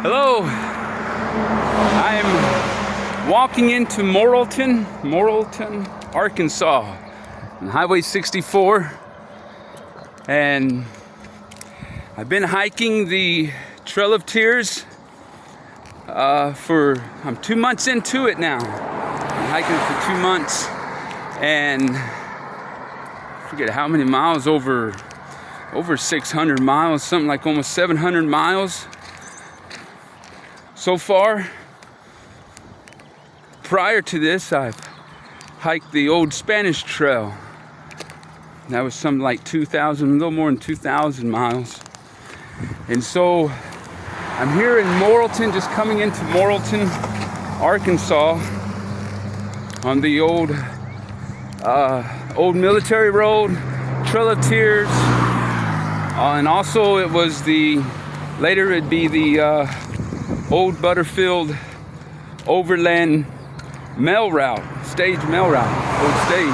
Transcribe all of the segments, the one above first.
Hello, I'm walking into Morrilton, Arkansas, on Highway 64, and I've been hiking the Trail of Tears I'm 2 months into it now. I'm hiking for 2 months, and I forget how many miles, over 600 miles, something like almost 700 miles so far. Prior to this, I've hiked the old Spanish Trail. That was something like 2,000, a little more than 2,000 miles. And so I'm here in Morrilton, just coming into Morrilton, Arkansas, on the old military road, Trail of Tears, and also it was later it'd be the old Butterfield overland mail route, stage mail route, old stage.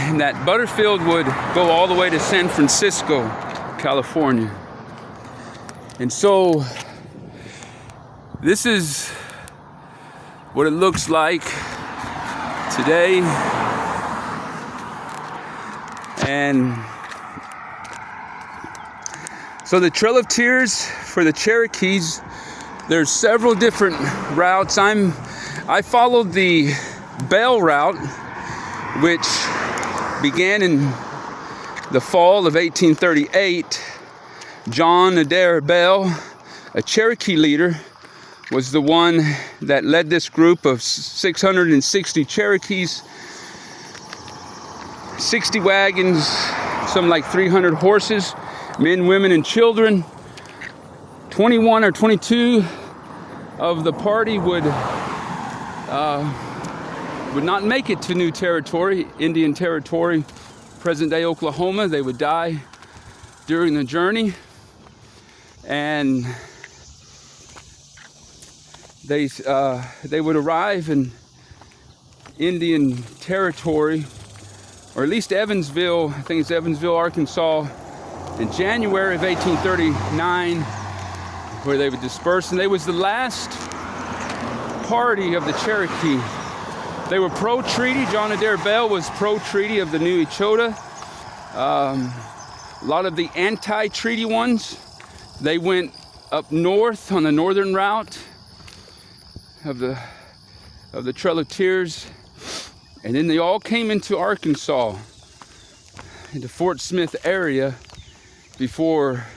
And that Butterfield would go all the way to San Francisco, California. And so this is what it looks like today. And so the Trail of Tears for the Cherokees, there's several different routes. I followed the Bell route, which began in the fall of 1838. John Adair Bell, a Cherokee leader, was the one that led this group of 660 Cherokees, 60 wagons, something like 300 horses, men, women, and children. 21 or 22 of the party would not make it to new territory, Indian Territory, present-day Oklahoma. They would die during the journey, and they would arrive in Indian Territory, or at least Evansville. I think it's Evansville, Arkansas, in January of 1839, where they would disperse. And they was the last party of the Cherokee. They were pro-treaty. John Adair Bell was pro-treaty of the New Echota. A lot of the anti-treaty ones, they went up north on the northern route of the Trail of Tears, and then they all came into Arkansas, into Fort Smith area, before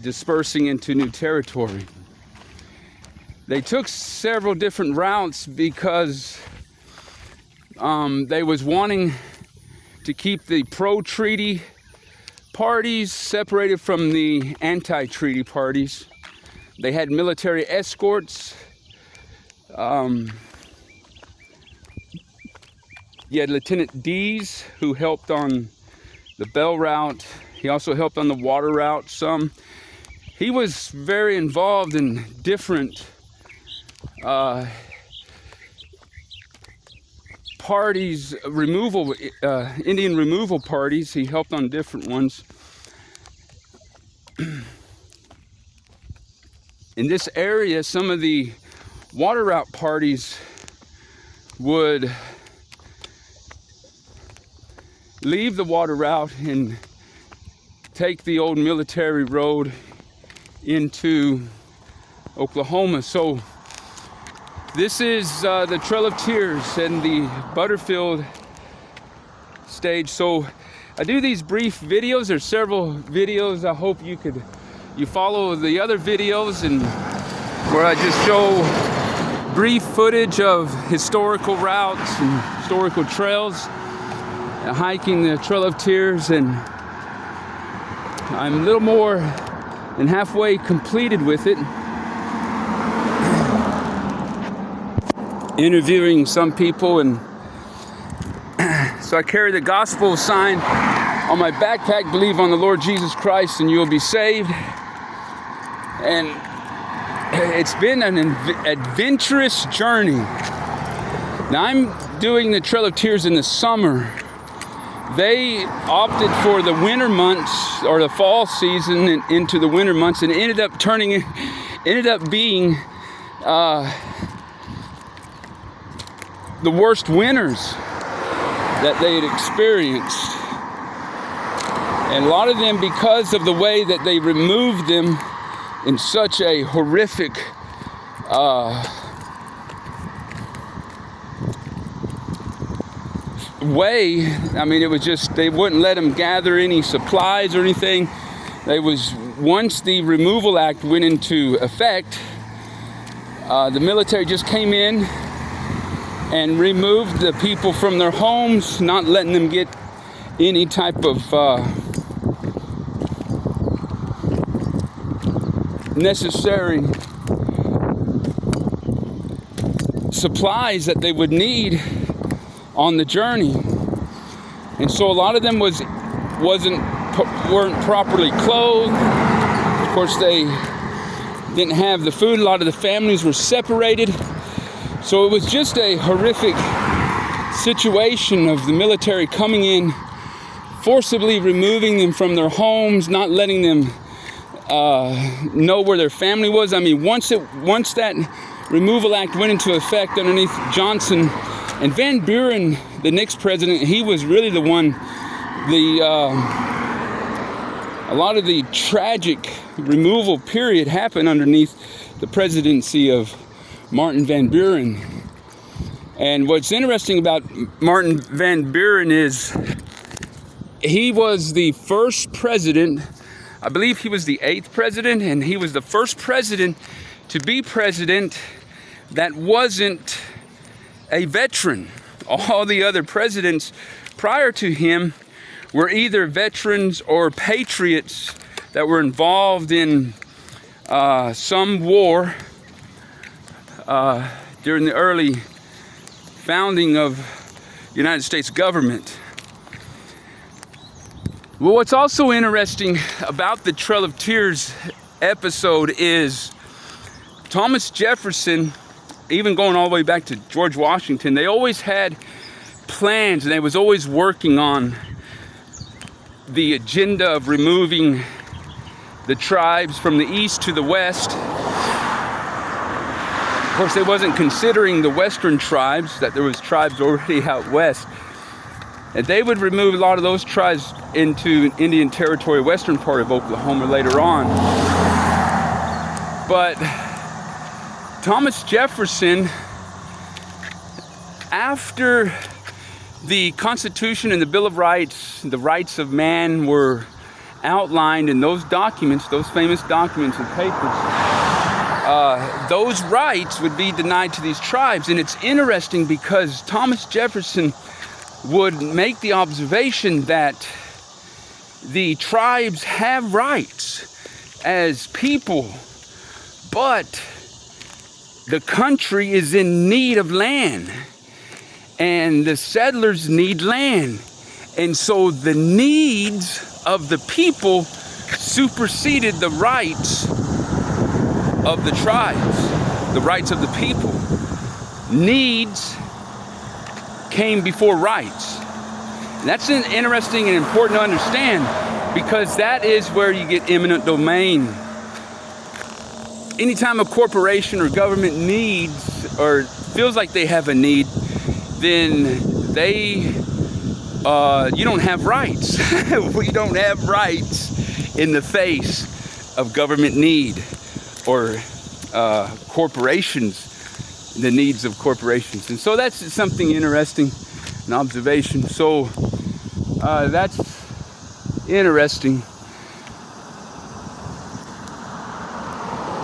dispersing into new territory. They took several different routes because they was wanting to keep the pro-treaty parties separated from the anti-treaty parties. They had military escorts. You had Lieutenant Dees, who helped on the Bell route. He also helped on the water route some. He was very involved in different parties, Indian removal parties. He helped on different ones. In this area, some of the water route parties would leave the water route and take the old military road into Oklahoma. So this is the Trail of Tears and the Butterfield stage. So I do these brief videos. There's several videos. I hope you follow the other videos, and where I just show brief footage of historical routes and historical trails, hiking the Trail of Tears. And I'm a little more than halfway completed with it, interviewing some people. And so I carry the gospel sign on my backpack: believe on the Lord Jesus Christ and you will be saved. And it's been an adventurous journey. Now I'm doing the Trail of Tears in the summer, they opted for the winter months or the fall season and into the winter months, and ended up being the worst winters that they had experienced. And a lot of them, because of the way that they removed them in such a horrific way. I mean, it was just, they wouldn't let them gather any supplies or anything. Once the Removal Act went into effect, the military just came in and removed the people from their homes, not letting them get any type of necessary supplies that they would need on the journey. And so a lot of them weren't properly clothed. Of course, they didn't have the food. A lot of the families were separated. So it was just a horrific situation of the military coming in, forcibly removing them from their homes, not letting them know where their family was. I mean, once that Removal Act went into effect underneath Johnson and Van Buren, the next president, he was really the one. A lot of the tragic removal period happened underneath the presidency of Martin Van Buren. And what's interesting about Martin Van Buren is he was the first president. I believe he was the 8th president, and he was the first president to be president that wasn't a veteran. All the other presidents prior to him were either veterans or patriots that were involved in some war during the early founding of the United States government. Well, what's also interesting about the Trail of Tears episode is Thomas Jefferson, even going all the way back to George Washington, they always had plans, and they was always working on the agenda of removing the tribes from the east to the west. Of course, they wasn't considering the western tribes, that there was tribes already out west. And they would remove a lot of those tribes into Indian Territory, western part of Oklahoma later on. But Thomas Jefferson, after the Constitution and the Bill of Rights, the rights of man were outlined in those documents, those famous documents and papers, those rights would be denied to these tribes. And it's interesting because Thomas Jefferson would make the observation that the tribes have rights as people, but the country is in need of land, and the settlers need land. And so the needs of the people superseded the rights of the tribes, the rights of the people. Needs came before rights. And that's interesting and important to understand, because that is where you get eminent domain. Anytime a corporation or government needs or feels like they have a need, then you don't have rights. We don't have rights in the face of government need or corporations, the needs of corporations. And so that's something interesting, an observation. So that's interesting.